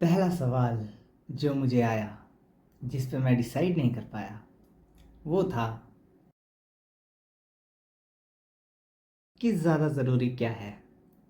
पहला सवाल जो मुझे आया, जिस पे मैं डिसाइड नहीं कर पाया, वो था कि ज़्यादा ज़रूरी क्या है,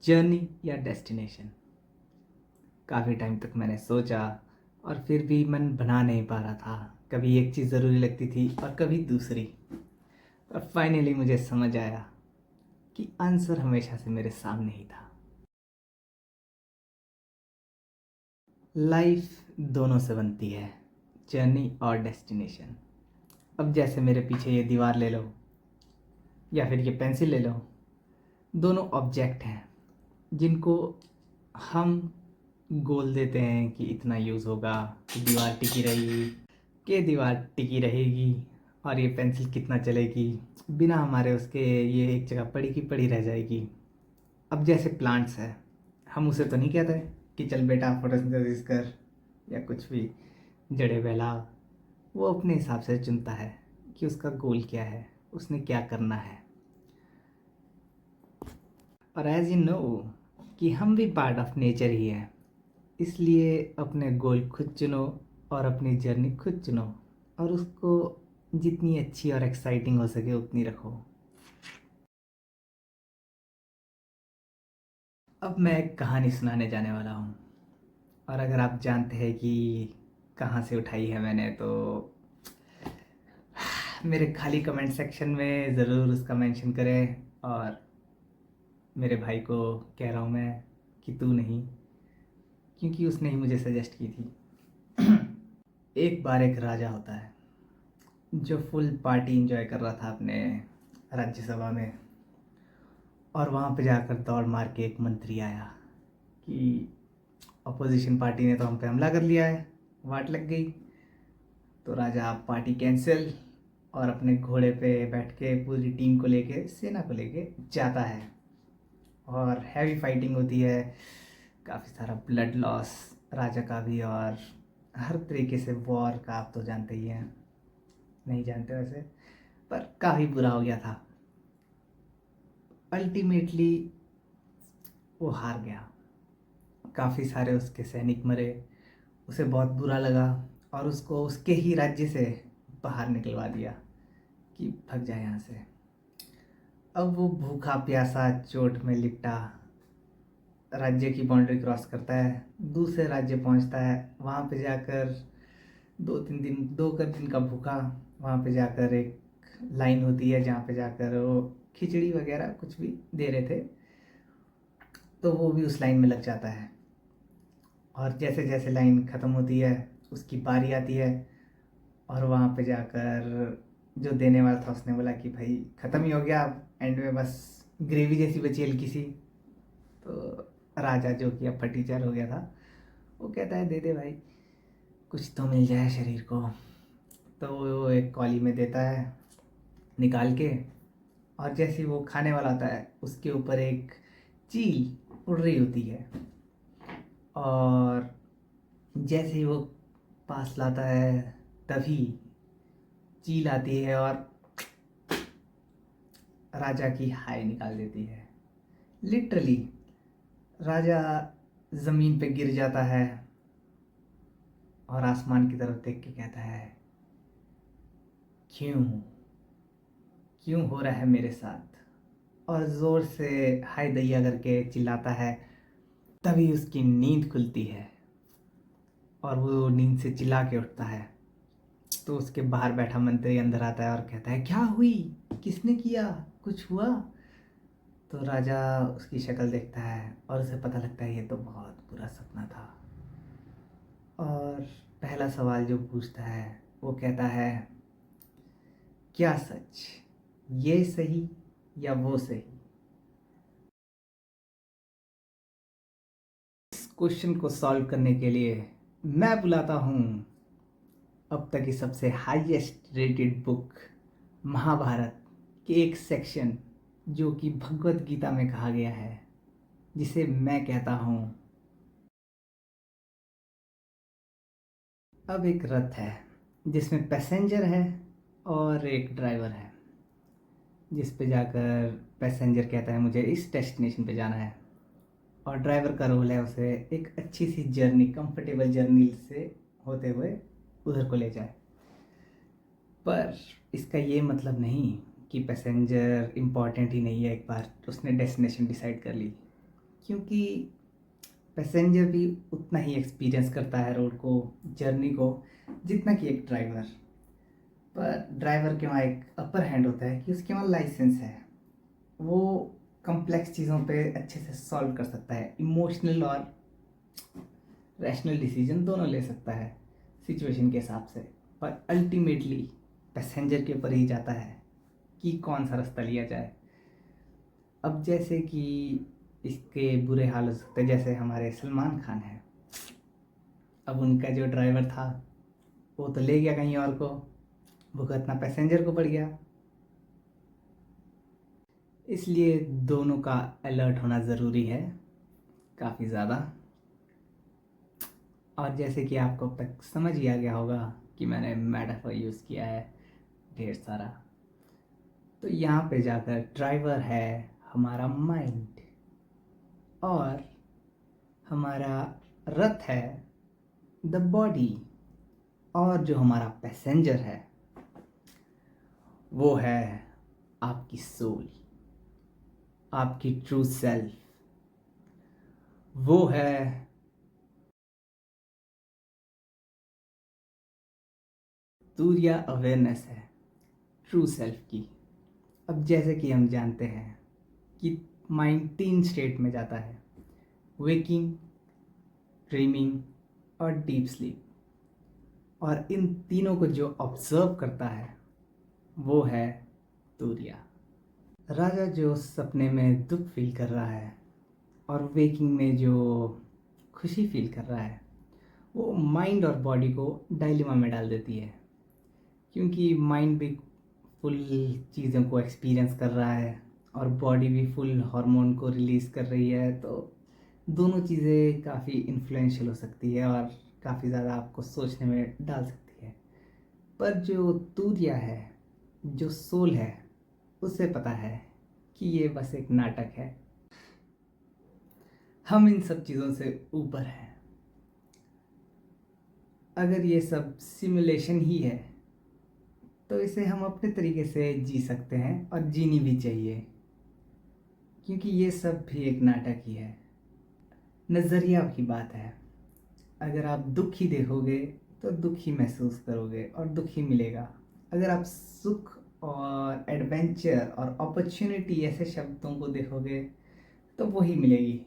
जर्नी या डेस्टिनेशन। काफ़ी टाइम तक मैंने सोचा और फिर भी मन बना नहीं पा रहा था। कभी एक चीज़ ज़रूरी लगती थी और कभी दूसरी। और फाइनली मुझे समझ आया कि आंसर हमेशा से मेरे सामने ही था। लाइफ दोनों से बनती है, जर्नी और डेस्टिनेशन। अब जैसे मेरे पीछे ये दीवार ले लो या फिर ये पेंसिल ले लो, दोनों ऑब्जेक्ट हैं जिनको हम गोल देते हैं कि इतना यूज़ होगा, कि दीवार टिकी रहेगी, और ये पेंसिल कितना चलेगी, बिना हमारे उसके ये एक जगह पड़ी की पड़ी रह जाएगी। अब जैसे प्लांट्स है, हम उसे तो नहीं कहते कि चल बेटा फोटोसिंथेसिस कर या कुछ भी, जड़ें फैला। वो अपने हिसाब से चुनता है कि उसका गोल क्या है, उसने क्या करना है। और एज यू नो कि हम भी पार्ट ऑफ नेचर ही हैं, इसलिए अपने गोल खुद चुनो और अपनी जर्नी खुद चुनो और उसको जितनी अच्छी और एक्साइटिंग हो सके उतनी रखो। अब मैं एक कहानी सुनाने जाने वाला हूँ, और अगर आप जानते हैं कि कहाँ से उठाई है मैंने, तो मेरे खाली कमेंट सेक्शन में ज़रूर उसका मेंशन करें। और मेरे भाई को कह रहा हूँ मैं कि तू नहीं, क्योंकि उसने ही मुझे सजेस्ट की थी। एक बार एक राजा होता है जो फुल पार्टी एंजॉय कर रहा था अपने राज्यसभा में। और वहाँ पे जाकर दौड़ मार के एक मंत्री आया कि अपोजिशन पार्टी ने तो हम पे हमला कर लिया है, वाट लग गई। तो राजा पार्टी कैंसिल और अपने घोड़े पे बैठ के पूरी टीम को लेके, सेना को लेके जाता है। और हैवी फाइटिंग होती है, काफ़ी सारा ब्लड लॉस राजा का भी, और हर तरीके से वॉर का आप तो जानते ही हैं, नहीं जानते वैसे, पर काफ़ी बुरा हो गया था। अल्टीमेटली वो हार गया, काफ़ी सारे उसके सैनिक मरे, उसे बहुत बुरा लगा और उसको उसके ही राज्य से बाहर निकलवा दिया कि भाग जाए यहाँ से। अब वो भूखा प्यासा चोट में लिपटा राज्य की बाउंड्री क्रॉस करता है, दूसरे राज्य पहुंचता है। वहाँ पे जाकर 2 दिन का भूखा, वहाँ पे जाकर एक लाइन होती है जहाँ पे जाकर वो खिचड़ी वगैरह कुछ भी दे रहे थे, तो वो भी उस लाइन में लग जाता है। और जैसे जैसे लाइन ख़त्म होती है उसकी बारी आती है, और वहाँ पे जाकर जो देने वाला था उसने बोला कि भाई ख़त्म ही हो गया, अब एंड में बस ग्रेवी जैसी बची हल्की सी। तो राजा जो कि अब टीचर हो गया था, वो कहता है दे दे भाई, कुछ तो मिल जाए शरीर को। तो वो एक कौली में देता है निकाल के, और जैसे ही वो खाने वाला आता है उसके ऊपर एक चील उड़ रही होती है। और जैसे ही वो पास लाता है तभी चील आती है और राजा की हाय निकाल देती है। लिटरली राजा ज़मीन पे गिर जाता है और आसमान की तरफ देख के कहता है, क्यों क्यों हो रहा है मेरे साथ, और ज़ोर से हाय दैया करके चिल्लाता है। तभी उसकी नींद खुलती है और वो नींद से चिल्ला के उठता है। तो उसके बाहर बैठा मंत्री अंदर आता है और कहता है, क्या हुई, किसने किया, कुछ हुआ? तो राजा उसकी शक्ल देखता है और उसे पता लगता है ये तो बहुत बुरा सपना था। और पहला सवाल जो पूछता है वो कहता है, क्या सच, ये सही या वो सही? इस क्वेश्चन को सॉल्व करने के लिए मैं बुलाता हूँ अब तक की सबसे हाईएस्ट रेटेड बुक महाभारत के एक सेक्शन, जो कि भगवत गीता में कहा गया है, जिसे मैं कहता हूँ। अब एक रथ है जिसमें पैसेंजर है और एक ड्राइवर है, जिस पे जाकर पैसेंजर कहता है मुझे इस डेस्टिनेशन पे जाना है, और ड्राइवर का रोल है उसे एक अच्छी सी जर्नी, कंफर्टेबल जर्नी से होते हुए उधर को ले जाए। पर इसका ये मतलब नहीं कि पैसेंजर इम्पॉर्टेंट ही नहीं है एक बार उसने डेस्टिनेशन डिसाइड कर ली, क्योंकि पैसेंजर भी उतना ही एक्सपीरियंस करता है रोड को, जर्नी को, जितना कि एक ड्राइवर। पर ड्राइवर के वहाँ एक अपर हैंड होता है कि उसके वहाँ लाइसेंस है, वो कॉम्प्लेक्स चीज़ों पे अच्छे से सॉल्व कर सकता है, इमोशनल और रैशनल डिसीजन दोनों ले सकता है सिचुएशन के हिसाब से। पर अल्टीमेटली पैसेंजर के ऊपर ही जाता है कि कौन सा रास्ता लिया जाए। अब जैसे कि इसके बुरे हाल हो सकते हैं, जैसे हमारे सलमान खान है, अब उनका जो ड्राइवर था वो तो ले गया कहीं और को, भुगतना पैसेंजर को पड़ गया। इसलिए दोनों का अलर्ट होना ज़रूरी है, काफ़ी ज़्यादा। और जैसे कि आपको अब तक समझ ही आ गया होगा कि मैंने मेटाफर यूज़ किया है ढेर सारा, तो यहाँ पे जाकर ड्राइवर है हमारा माइंड और हमारा रथ है द बॉडी, और जो हमारा पैसेंजर है वो है आपकी सोल, आपकी ट्रू सेल्फ। वो है तूर्या अवेयरनेस है ट्रू सेल्फ की। अब जैसे कि हम जानते हैं कि माइंड 3 स्टेट में जाता है, वेकिंग, ड्रीमिंग और डीप स्लीप। और इन तीनों को जो ऑब्जर्व करता है वो है तूर्या। राजा जो सपने में दुख फील कर रहा है और वेकिंग में जो खुशी फील कर रहा है, वो माइंड और बॉडी को डायलिमा में डाल देती है, क्योंकि माइंड भी फुल चीज़ों को एक्सपीरियंस कर रहा है और बॉडी भी फुल हार्मोन को रिलीज़ कर रही है। तो दोनों चीज़ें काफ़ी इन्फ्लुएंशियल हो सकती है और काफ़ी ज़्यादा आपको सोचने में डाल सकती है। पर जो तूर्या है, जो सोल है, उसे पता है कि ये बस एक नाटक है, हम इन सब चीज़ों से ऊपर हैं। अगर ये सब सिमुलेशन ही है तो इसे हम अपने तरीके से जी सकते हैं और जीनी भी चाहिए, क्योंकि ये सब भी एक नाटक ही है, नज़रिया की बात है। अगर आप दुख ही देखोगे तो दुख ही महसूस करोगे और दुख ही मिलेगा। अगर आप सुख और एडवेंचर और अपॉर्चुनिटी ऐसे शब्दों को देखोगे तो वही मिलेगी।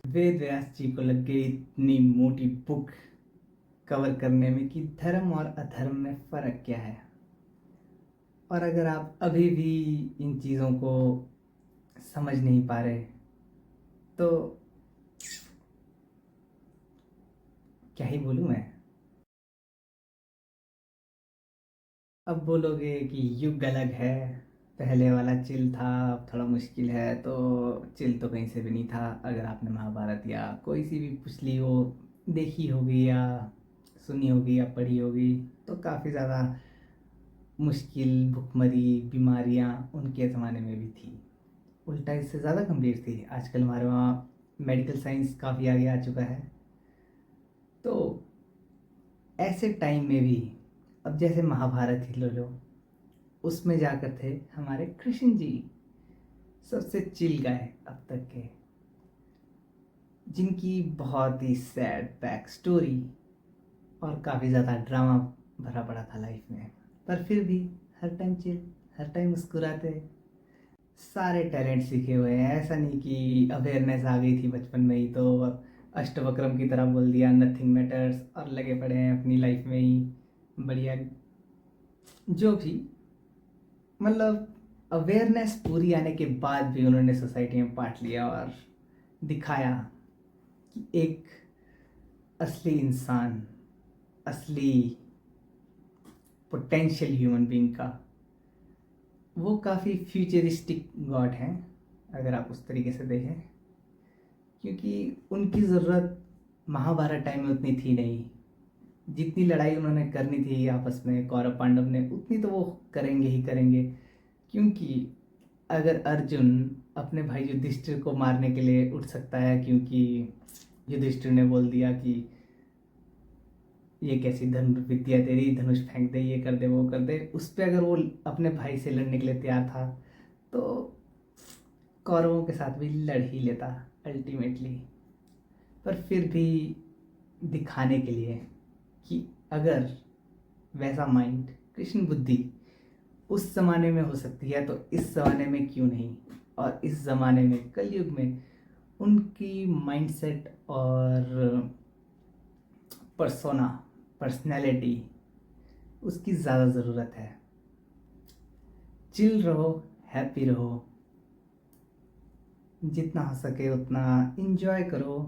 वेद व्यास जी को लग गई इतनी मोटी बुक कवर करने में कि धर्म और अधर्म में फ़र्क क्या है। और अगर आप अभी भी इन चीज़ों को समझ नहीं पा रहे तो क्या ही बोलूँ मैं। अब बोलोगे कि युग अलग है, पहले वाला चिल था, अब थोड़ा मुश्किल है। तो चिल तो कहीं से भी नहीं था। अगर आपने महाभारत या कोई सी भी पिछली वो देखी होगी या सुनी होगी या पढ़ी होगी, तो काफ़ी ज़्यादा मुश्किल, भुखमरी, बीमारियाँ उनके ज़माने में भी थी। उल्टा इससे ज़्यादा गंभीर थी। आजकल हमारे वहाँ मेडिकल साइंस काफ़ी आगे आ चुका है। तो ऐसे टाइम में भी, अब जैसे महाभारत ही ले लो, उसमें जाकर थे हमारे कृष्ण जी, सबसे चिल गाय अब तक के, जिनकी बहुत ही सैड बैक स्टोरी और काफ़ी ज़्यादा ड्रामा भरा पड़ा था लाइफ में, पर फिर भी हर टाइम चिल, हर टाइम मुस्कुराते, सारे टैलेंट सीखे हुए हैं। ऐसा नहीं कि अवेयरनेस आ गई थी बचपन में ही तो अष्टवक्रम की तरह बोल दिया नथिंग मैटर्स और लगे पड़े हैं अपनी लाइफ में ही बढ़िया। जो भी, मतलब अवेयरनेस पूरी आने के बाद भी उन्होंने सोसाइटी में पार्ट लिया और दिखाया कि एक असली इंसान, असली पोटेंशियल ह्यूमन बीइंग का वो काफ़ी फ्यूचरिस्टिक गॉड हैं, अगर आप उस तरीके से देखें। क्योंकि उनकी ज़रूरत महाभारत टाइम में उतनी थी नहीं, जितनी लड़ाई उन्होंने करनी थी आपस में कौरव पांडव ने, उतनी तो वो करेंगे ही करेंगे। क्योंकि अगर अर्जुन अपने भाई युधिष्ठिर को मारने के लिए उठ सकता है, क्योंकि युधिष्ठिर ने बोल दिया कि ये कैसी धनुर्विद्या तेरी, धनुष फेंक दे, ये कर दे, वो कर दे। उस पर अगर वो अपने भाई से लड़ने के लिए तैयार था तो कौरवों के साथ भी लड़ ही लेता अल्टीमेटली। पर फिर भी दिखाने के लिए कि अगर वैसा माइंड, कृष्ण बुद्धि उस जमाने में हो सकती है तो इस जमाने में क्यों नहीं। और इस जमाने में, कलयुग में, उनकी माइंडसेट और पर्सोना, पर्सनैलिटी, उसकी ज़्यादा ज़रूरत है। चिल रहो, हैप्पी रहो, जितना हो सके उतना इंजॉय करो,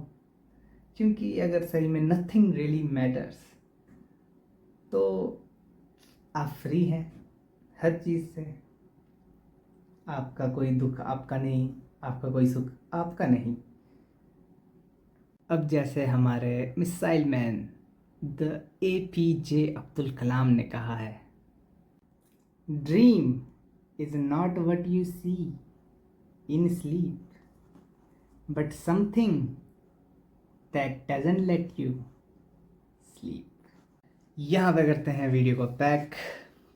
क्योंकि अगर सही में नथिंग रियली मैटर्स तो आप फ्री हैं हर चीज़ से। आपका कोई दुख आपका नहीं, आपका कोई सुख आपका नहीं। अब जैसे हमारे missile man the APJ Abdul Kalam ने कहा है, dream is not what you see in sleep but something that doesn't let you sleep. यहाँ पे करते हैं वीडियो को पैक।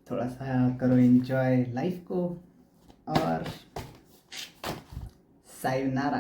थोड़ा सा करो एंजॉय लाइफ को और सायोनारा।